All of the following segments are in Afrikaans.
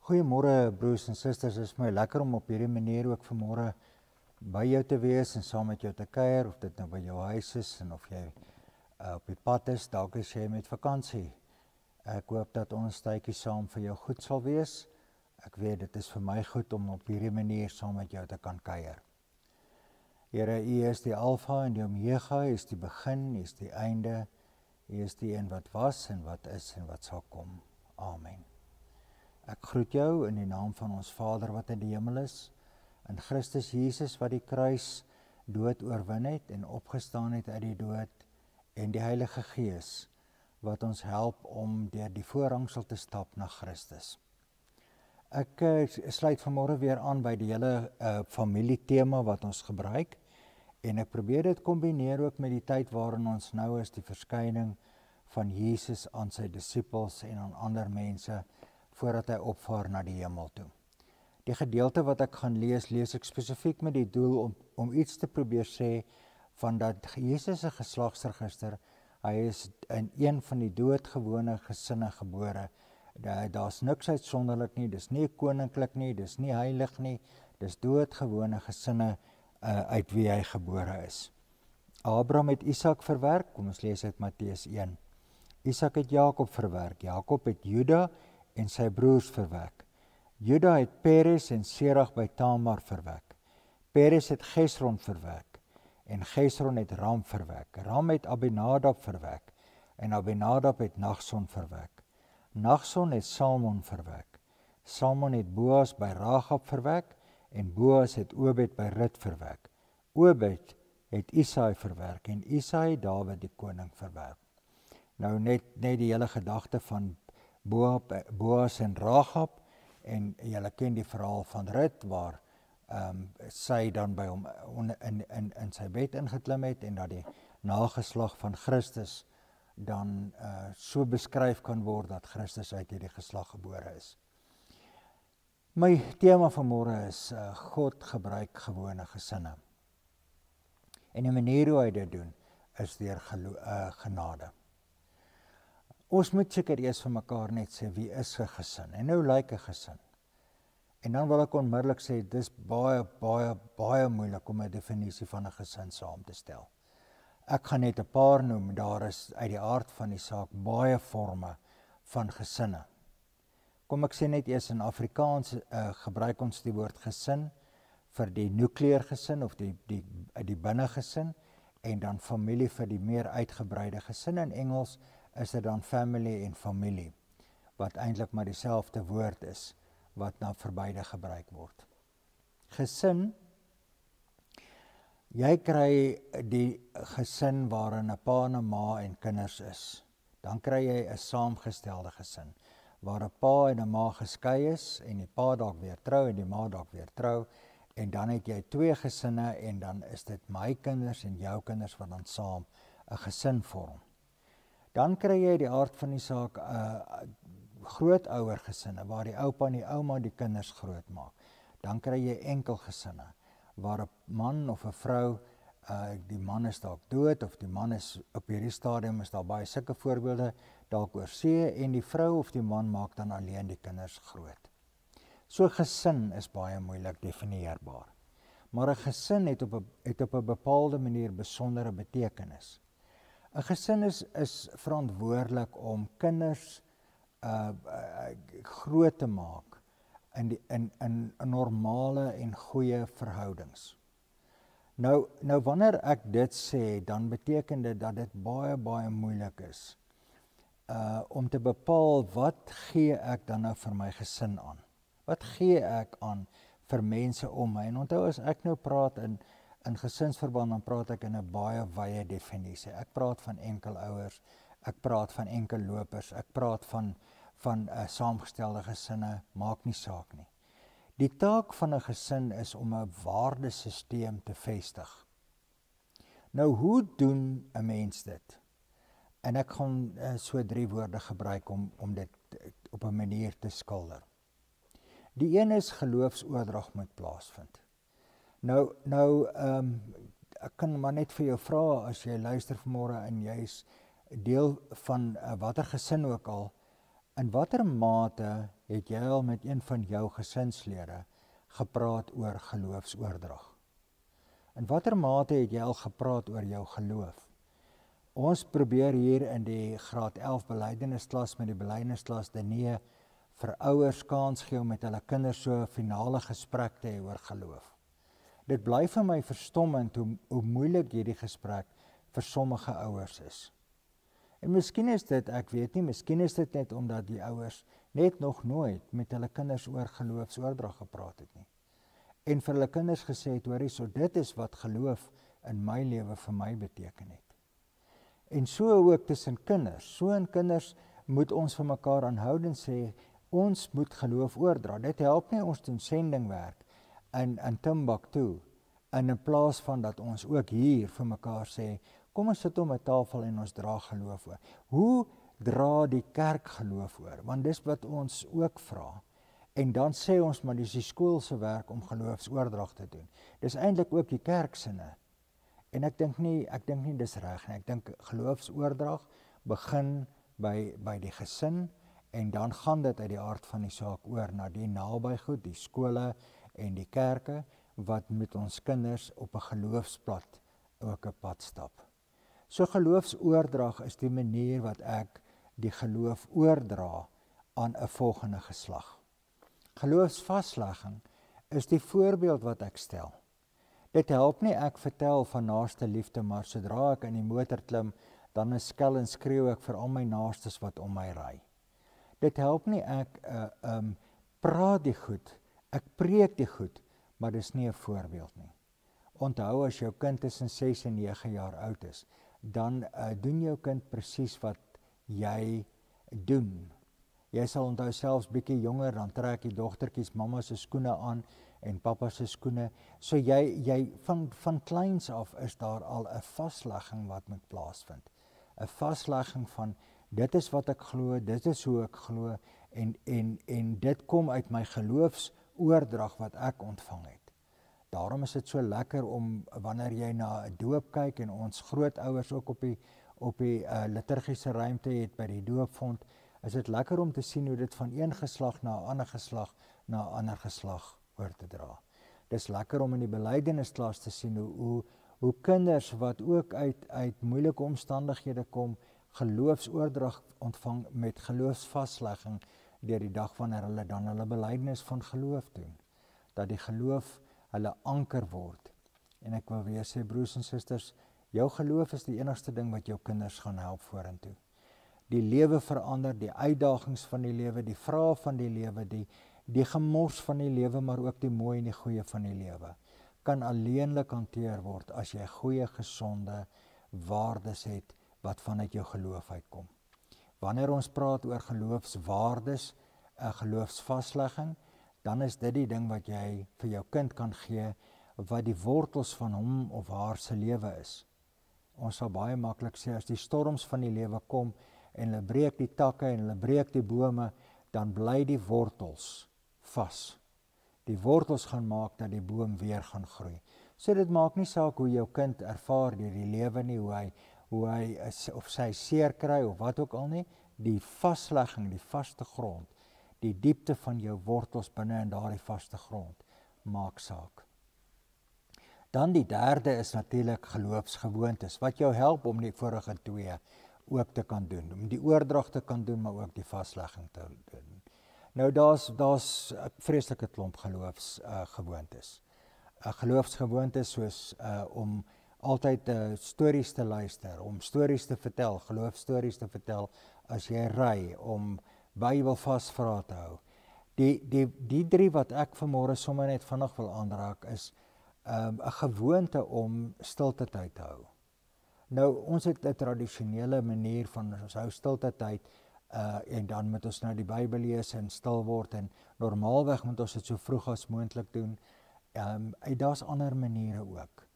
Goeiemôre broers en susters, dit is my lekker om op hierdie manier ook vanmôre by jou te wees en saam met jou te kuier, of dit nou by jou huis is en of jy op die pad is, dalk is jy met vakansie. Ek hoop dat ons tydjie saam vir jou goed sal wees. Ek weet dit is vir my goed om op hierdie manier saam met jou te kan kuier. Here, U is die Alfa en die Omega, U is die begin, U is die einde, U is die een wat was en wat is en wat sal kom. Amen. Ek groet jou in die naam van ons Vader wat in die hemel is, in Christus Jesus wat die kruis dood oorwin het en opgestaan het uit die dood, en die Heilige Gees wat ons help om deur die voorhangsel te stap na Christus. Ek sluit vanmôre weer aan by die hele familietema wat ons gebruik, en ek probeer dit kombineer ook met die tyd waarin ons nou is, die verskyning van Jesus aan sy disippels en aan ander mense, voordat hy opvaar na die hemel toe. Die gedeelte wat ek gaan lees ek spesifiek met die doel om iets te probeer sê van dat Jesus se geslagsregister, hy is in een van die doodgewone gesinne gebore. Daar's niks uitsonderlik nie, dis nie koninklik nie, dis nie heilig nie, dis doodgewone gesinne uit wie hy gebore is. Abraham het Isak verwerk, kom ons lees uit Matteus 1. Isak het Jakob verwerk, Jakob het Juda en sy broers verwek. Juda het Peres en Serach by Tamar verwek. Peres het Gesron verwek en Gesron het Ram verwek. Ram het Abinadab verwek en Abinadab het Nachson verwek. Nachson het Salmon verwek. Salmon het Boas by Ragab verwek en Boas het Obed by Rut verwek. Obed het Isai verwerk en Isai Dawid die koning verwerk. Nou net die hele gedagte van Boas en Ragab, en julle ken die verhaal van Rut waar sy dan by hom in sy bed ingeklim het en dat die nageslag van Christus dan so beskryf kan word dat Christus uit hierdie geslag gebore is. My tema vanmôre is God gebruik gewone gesinne. En die manier hoe hy dit doen is deur genade. Ons moet seker eers vir mekaar net sê, wie is 'n gesin? En nou lyk 'n gesin. En dan wil ek onmiddellik sê, dis baie moeilik om 'n definisie van 'n gesin saam te stel. Ek gaan net 'n paar noem, daar is uit die aard van die saak baie forme van gesinne. Kom ek sê net eers, in Afrikaans gebruik ons die woord gesin vir die nukleergesin of die binnegesin, en dan familie vir die meer uitgebreide gesin. In Engels is dit dan family en familie, wat eintlik maar dieselfde woord is, wat na verbeide gebruik word. Gesin, jy kry die gesin waarin 'n pa en 'n ma en kinders is. Dan kry jy 'n saamgestelde gesin, waar 'n pa en 'n ma geskei is, en die pa dalk weer trou en die ma dalk weer trou, en dan het jy twee gesinne, en dan is dit my kinders en jou kinders wat dan saam 'n gesin vorm. Dan kry jy die aard van die saak grootouer gesinne, waar die oupa en die ouma die kinders groot maak. Dan kry jy enkelgesinne, waar 'n man of 'n vrou, die man is dalk dood, of die man is op hierdie stadium, is daar baie sulke voorbeelde, dalk oor see, en die vrou of die man maak dan alleen die kinders groot. So gesin is baie moeilik definieerbaar. Maar 'n gesin het op 'n bepaalde manier besondere betekenis. 'n Gesin is verantwoordelik om kinders groot te maak in normale en goeie verhoudings. Nou wanneer ek dit sê, dan beteken dit dat dit baie moeilik is om te bepaal, wat gee ek dan nou vir my gesin aan? Wat gee ek aan vir mense om my? En onthou, as ek nou praat in gesinsverband, dan praat ek in 'n baie wye definisie. Ek praat van enkelouers, ek praat van enkellopers, ek praat van saamgestelde gesinne, maak nie saak nie. Die taak van 'n gesin is om 'n waardesisteem te vestig. Nou, hoe doen 'n mens dit? En ek gaan so 3 woorde gebruik om dit op 'n manier te skilder. Die een is geloofsoordrag moet plaasvind. Nou, ek kan maar net vir jou vra, as jy luister vanmôre en jy's deel van watter gesin ook al, in watter mate het jy al met een van jou gesinslede gepraat oor geloofsoordrag? In watter mate het jy al gepraat oor jou geloof? Ons probeer hier in die graad 11 belydennisklas met die belydennisklas Denee vir ouers kans gee om met hulle kinders so 'n finale gesprek te hê oor geloof. Dit bly vir my verstommend hoe moeilik hierdie gesprek vir sommige ouers is. En miskien is dit, ek weet nie, miskien is dit net omdat die ouers net nog nooit met hulle kinders oor geloofsoordrag gepraat het nie. En vir hulle kinders gesê het, hoorie, so dit is wat geloof in my lewe vir my beteken het. En so ook tussen kinders. So in kinders moet ons vir mekaar aanhoudend sê, ons moet geloof oordra. Dit help nie ons doen sendingwerk in Timbuktu, in plaas van dat ons ook hier vir mekaar sê, kom ons sit om 'n tafel en ons dra geloof oor. Hoe dra die kerk geloof oor? Want dis wat ons ook vra. En dan sê ons, maar dis die skool se werk om geloofsoordrag te doen. Dis eintlik ook die kerk sinne. En ek dink nie dis reg nie. Ek dink geloofsoordrag begin by die gesin en dan gaan dit uit die aard van die saak oor na die nabygoed, die skole en die kerke wat met ons kinders op 'n geloofspad ook 'n pad stap. So geloofsoordrag is die manier wat ek die geloof oordra aan 'n volgende geslag. Geloofsvaslegging is die voorbeeld wat ek stel. Dit help nie ek vertel van naaste liefde, maar sodra ek in die motor klim, dan is skel en skreeu ek vir al my naastes wat om my ry. Dit help nie ek praat die goed, ek preek die goed, maar dis nie 'n voorbeeld nie. Onthou, as jou kind tussen 6 en 9 jaar oud is, dan doen jou kind presies wat jy doen. Jy sal onthou selfs bietjie jonger, dan trek die dogtertjies mamma se skoene aan en pappa se skoene. So jy van kleins af is daar al 'n vaslegging wat moet plaasvind. 'n Vaslegging van dit is wat ek glo, dit is hoe ek glo en dit kom uit my geloofsoordrag wat ek ontvang het. Daarom is dit so lekker om wanneer jy na 'n doop kyk en ons grootouers ook op die liturgiese ruimte het by die doopfont, is dit lekker om te sien hoe dit van een geslag na 'n ander geslag na 'n ander geslag oor te dra. Dis lekker om in die belydennisklas te sien hoe kinders wat ook uit moeilike omstandighede kom, geloofsoordrag ontvang met geloofsvaslegging deur die dag wanneer hulle dan hulle belydenis van geloof doen. Dat die geloof hulle anker word. En ek wil weer sê, broers en susters, jou geloof is die enigste ding wat jou kinders gaan help vorentoe. Die lewe verander, die uitdagings van die lewe, die vrae van die lewe, die gemors van die lewe, maar ook die mooi en die goeie van die lewe, kan alleenlik hanteer word as jy goeie, gesonde waardes het wat vanuit jou geloof uitkom. Wanneer ons praat oor geloofswaardes, 'n geloofsvaslegging, dan is dit die ding wat jy vir jou kind kan gee, wat die wortels van hom of haar se lewe is. Ons sal baie maklik sê, as die storms van die lewe kom, en hulle breek die takke en hulle breek die bome, dan bly die wortels vas. Die wortels gaan maak dat die boom weer gaan groei. So dit maak nie saak hoe jou kind ervaar deur die lewe nie, hoe hy of sy seer kry of wat ook al nie, die vaslegging, die vaste grond, die diepte van jou wortels binne in daardie vaste grond, maak saak. Dan die derde is natuurlik geloofsgewoontes, wat jou help om die vorige twee ook te kan doen, om die oordrag te kan doen, maar ook die vaslegging te doen. Nou daar's 'n vreeslike klomp geloofsgewoontes. Geloofsgewoontes soos om altyd stories te luister, om stories te vertel, geloofstories te vertel as jy ry, om Bybel vasvrae te hou. Die drie wat ek vanmôre sommer net vinnig wil aanraak is 'n gewoonte om stilte tyd te hou. Nou, ons het 'n tradisionele manier van ons hou stilte tyd en dan moet ons nou die Bybel lees en stil word en normaalweg moet ons dit so vroeg as moontlik doen. Daar's ander maniere ook.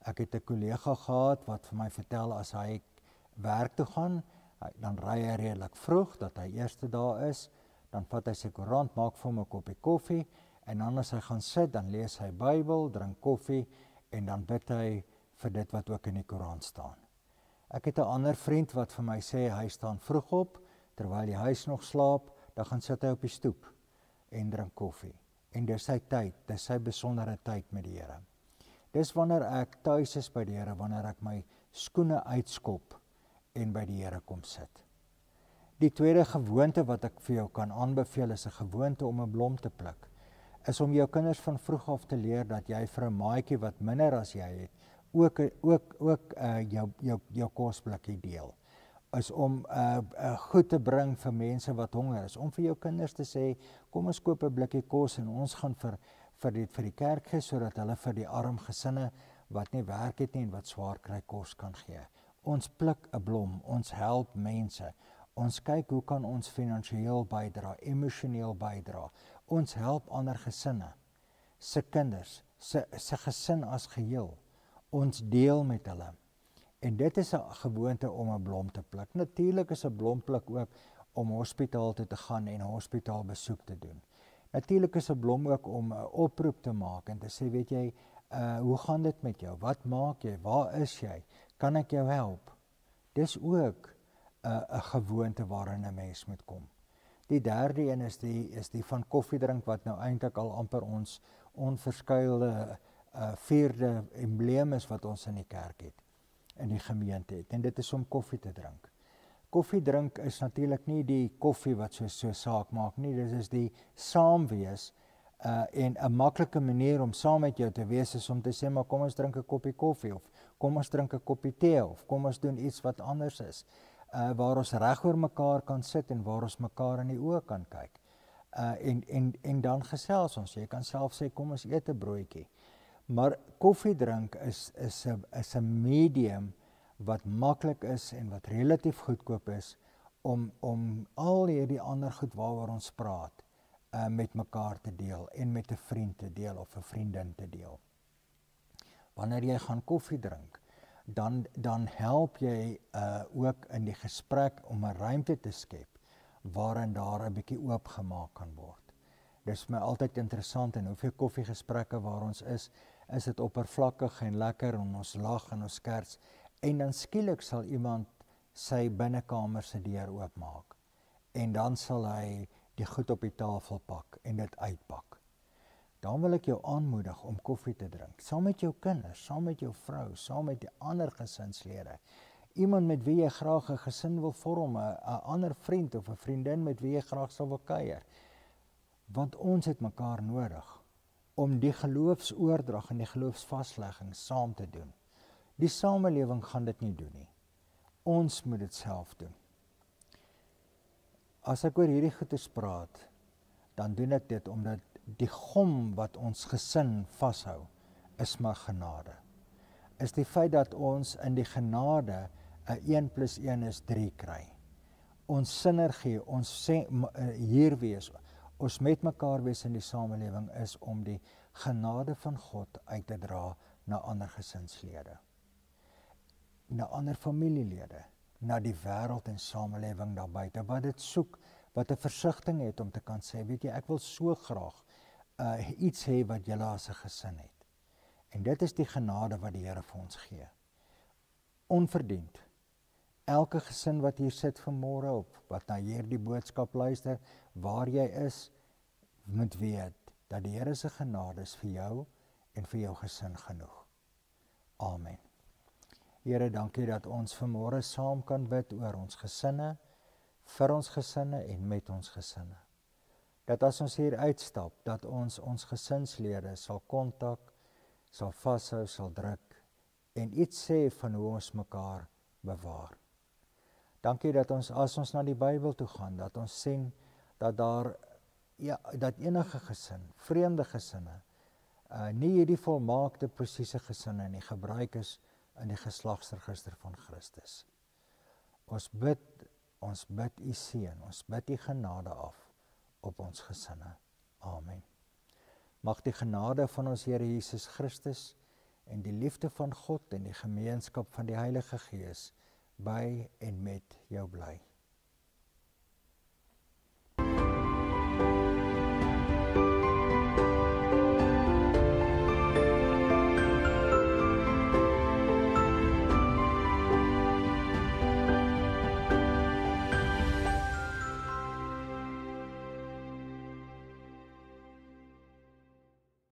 Ek het 'n kollega gehad wat vir my vertel as hy werk toe gaan, dan ry hy redelik vroeg, dat hy eerste daar is, dan vat hy sy koerant, maak vir hom 'n koppie koffie, en dan as hy gaan sit, dan lees hy Bybel, drink koffie, en dan bid hy vir dit wat ook in die koerant staan. Ek het 'n ander vriend wat vir my sê, hy staan vroeg op, terwyl die huis nog slaap, dan gaan sit hy op die stoep, en drink koffie. En dis sy tyd, dis sy besondere tyd met die Here. Dis wanneer ek tuis is by die Here, wanneer ek my skoene uitskop en by die Here kom sit. Die tweede gewoonte wat ek vir jou kan aanbeveel is 'n gewoonte om 'n blom te pluk. Is om jou kinders van vroeg af te leer dat jy vir 'n maatjie wat minder as jy het, ook jou kosblikkie deel. Is om goed te bring vir mense wat honger is. Om vir jou kinders te sê, kom ons koop 'n blikkie kos en ons gaan vir die kerk gee, sodat hulle vir die arm gesinne wat nie werk het nie en wat swaar kry kos kan gee. Ons pluk 'n blom, ons help mense. Ons kyk hoe kan ons finansiëel bydra, emosioneel bydra. Ons help ander gesinne, se kinders, se gesin as geheel. Ons deel met hulle. En dit is 'n gewoonte om 'n blom te pluk. Natuurlik is 'n blompluk ook om hospitaal toe te gaan en 'n hospitaalbesoek te doen. Natuurlik is 'n blom ook om 'n oproep te maak en te sê, weet jy, hoe gaan dit met jou? Wat maak jy? Waar is jy? Kan ek jou help? Dis ook 'n gewoonte waarin 'n mens moet kom. Die derde een is die van koffie drink wat nou eintlik al amper ons onverskuilde vierde embleem is wat ons in die kerk het, in die gemeente het. En dit is om koffie te drink. Koffie drink is natuurlik nie die koffie wat so saak maak nie, dit is die saamwees en 'n maklike manier om saam met jou te wees is om te sê, maar kom ons drink 'n koppie koffie of kom ons drink 'n koppie tee of kom ons doen iets wat anders is. Waar ons reg oor mekaar kan sit en waar ons mekaar in die oë kan kyk. En dan gesels ons. Jy kan self sê, kom ons eet 'n broodjie. Maar koffie drink is 'n medium wat maklik is en wat relatief goedkoop is om al hierdie ander goed waaroor ons praat met mekaar te deel en met 'n vriend te deel of 'n vriendin te deel. Wanneer jy gaan koffie drink, dan help jy ook in die gesprek om 'n ruimte te skep waarin daar 'n bietjie oopgemaak kan word. Dis my altyd interessant en hoeveel koffiegesprekke waar ons is dit oppervlakkig en lekker en ons lag en ons skerts en dan skielik sal iemand sy binnekamer se deur oopmaak en dan sal hy die goed op die tafel pak en dit uitpak. Dan wil ek jou aanmoedig om koffie te drink, saam met jou kinders, saam met jou vrou, saam met die ander gesinslede. Iemand met wie jy graag 'n gesin wil vorm, 'n ander vriend of 'n vriendin met wie jy graag sal wil kuier. Want ons het mekaar nodig om die geloofsoordrag en die geloofsvaslegging saam te doen. Die samelewing gaan dit nie doen nie. Ons moet dit self doen. As ek oor hierdie goedes praat, dan doen ek dit omdat die gom wat ons gesin vashou, is maar genade. Is die feit dat ons in die genade 'n 1 + 1 is 3 kry. Ons sinergie, ons hier wees, ons met mekaar wees in die samelewing is om die genade van God uit te dra na ander gesinslede, na ander familielede, na die wêreld en samelewing daar buite wat dit soek, wat 'n versigtiging het om te kan sê, weet jy, ek wil so graag iets hê wat julle as 'n gesin het. En dit is die genade wat die Here vir ons gee. Onverdiend. Elke gesin wat hier sit vanmôre op, wat na hierdie boodskap luister, waar jy is, moet weet dat die Here se genade is vir jou en vir jou gesin genoeg. Amen. Here, dankie dat ons vanmôre saam kan bid oor ons gesinne, vir ons gesinne en met ons gesinne. Dat as ons hier uitstap, dat ons gesinslede sal kontak, sal vashou, sal druk en iets sê van hoe ons mekaar bewaar. Dankie dat as ons na die Bybel toe gaan, dat ons sien dat dat enige gesin, vreemde gesinne, nie hierdie volmaakte presiese gesinne nie, gebruik is in die geslagsregister van Christus. Ons bid u seën, ons bid u genade af op ons gesinne. Amen. Mag die genade van ons Here Jesus Christus en die liefde van God en die gemeenskap van die Heilige Gees by en met jou bly.